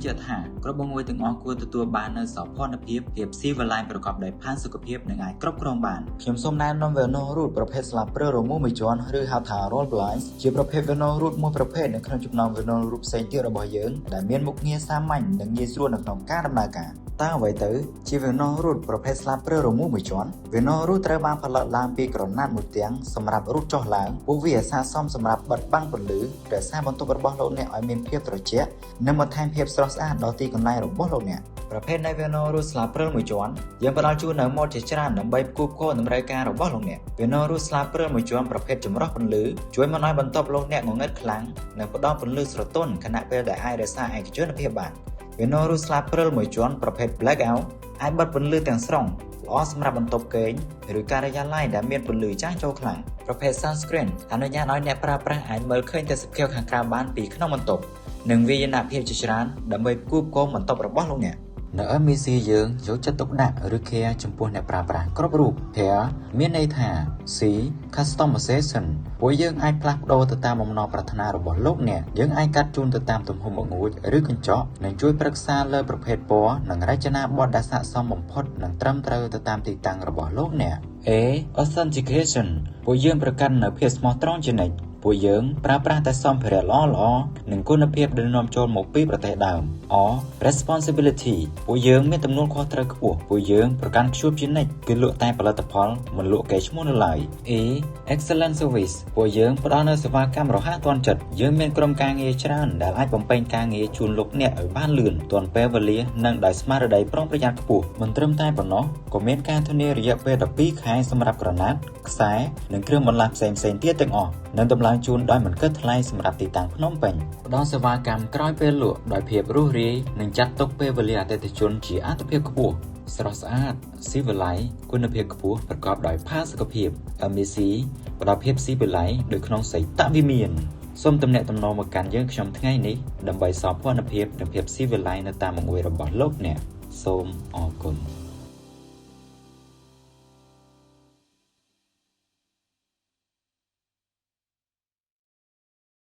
ជាថាគ្រប់បង្មួយទាំងអស់គួរទទួលបាននូវសោភ័ណភាពស៊ីវិល័យប្រកបដោយផាសុកភាពនិងអាចគ្រប់គ្រងបានខ្ញុំសូមណែនាំ Venom Root ប្រភេទស្លាបព្រារមូរមួយជាន់ឬហៅថា Roll Blinds ជាប្រភេទ Venom Root មួយប្រភេទនៅក្នុងចំណោម Venom Root ផ្សេងទៀតរបស់យើងដែលមានមុខងារសាមញ្ញនិងងាយស្រួលនៅក្នុងការដំណើរការតើអ្វីទៅជា Venom Root ប្រភេទស្លាបព្រារមូរមួយជាន់ Venom Root ត្រូវបានផលិតឡើងពីក្រណាត់មួយទាំងសម្រាប់រូតចុះឡើងពួកវាស័ក្តិសមសម្រាប់បិទបាំងពន្លឺរក្សាបន្ទប់របស់លោកអ្នកឲ្យមានភាពត្រជាក់និងបន្ថែមភាពស្រស់ស្អាតដល់ទីកន្លែងរបស់លោកអ្នកប្រភេទនៃ Venom Root ស្លាបព្រាមួយជាន់យើងផ្ដល់ជូននៅម៉ូដជាច្រើនដើម្បីផ្គូផ្គងតម្រូវការរបស់លោកអ្នក Venom Root ស្លាបព្រាមួយជាន់ប្រភេទចម្រោះពន្លឺជួយមិនឲ្យបន្ទប់លោកអ្នកងងឹតខ្លាំងនិងផ្ដល់ពន្លឺស្រទន់ខណៈពេលដែលអាចរក្សាឯកជនភាពបាន Venom Root ស្លាបព្រាមួយជាន់ប្រភេទ Blackout អាចបិទពន្លឺទាំងស្រុងល្អសម្រាប់បន្ទប់គេងឬការិយាល័យដែលមានពន្លឺចាស់ចូលខ្លាំងប្រភេទ Sunscreen អនុញ្ញាតឲ្យអ្នកប្រើប្រាស់អាចមើលឃើញទេសភាពខាងក្រៅបានពីក្នុងបន្ទប់និងវាយនភាពជាច្រើនដើម្បីផ្គូផ្គងបន្ទប់របស់លោកអ្នកនៅ MBC យើងយកចិត្តទុកដាក់ឬ care ចំពោះអ្នកប្រើប្រាស់គ្រប់រូប care មានន័យថា C customization ពួកយើងអាចផ្លាស់ប្ដូរទៅតាមបំណងប្រាថ្នារបស់លោកអ្នកយើងអាចកាត់ជូនទៅតាមទំហំបង្អួចឬកញ្ចក់និងជួយប្រឹក្សាលើប្រភេទពណ៌និងរចនាបថដែលស័ក្តិសមបំផុតនិងត្រឹមត្រូវទៅតាមទីតាំងរបស់លោកអ្នក A authentication ពួកយើងប្រកាន់នូវភាពស្មោះត្រង់ជានិច្ចពួកយើងប្រើប្រាស់តែសម្ភារៈល្អៗនិងគុណភាពដែលនាំចូលមកពីប្រទេសដើម R responsibility ពួកយើងមានទំនួលខុសត្រូវខ្ពស់ពួកយើងប្រកាន់ខ្ជាប់ជានិច្ចគឺលក់តែផលិតផលមិនលក់កេរ្តិ៍ឈ្មោះនៅឡើយ E excellent service ពួកយើងផ្ដល់នូវសេវាកម្មរហ័សទាន់ចិត្តយើងមានក្រុមការងារច្រើនដែលអាចបំពេញការងារជូនលោកអ្នកឲ្យបានលឿនទាន់ពេលវេលានិងដោយស្មារតីប្រុងប្រយ័ត្នខ្ពស់មិនត្រឹមតែប៉ុណ្ណោះក៏មានការធានារយៈពេល12ខែសម្រាប់ក្រណាត់ខ្សែនិងគ្រឿងបន្លាស់ផ្សេងៗទៀតទាំងអស់និងតម្លើងជូនដោយមិនគិតថ្លៃសម្រាប់ទីតាំងភ្នំពេញផ្ដល់សេវាកម្មក្រោយពេលលក់ដោយភាពរួសរាយនិងចាត់ទុកពេលវេលាអតិថិជនជាអាទិភាពខ្ពស់ស្រស់ស្អាតស៊ីវិល័យគុណភាពខ្ពស់ប្រកបដោយផាសុកភាព MBC ផ្ដល់ភាពស៊ីវិល័យដោយក្នុងសីតវិមានសូមទំនាក់ទំនងមកកាន់យើងខ្ញុំថ្ងៃនេះដើម្បីសោភ័ណភាពនិងភាពស៊ីវិល័យនៅតាមបង្អួចរបស់លោកអ្នកសូមអរគុណ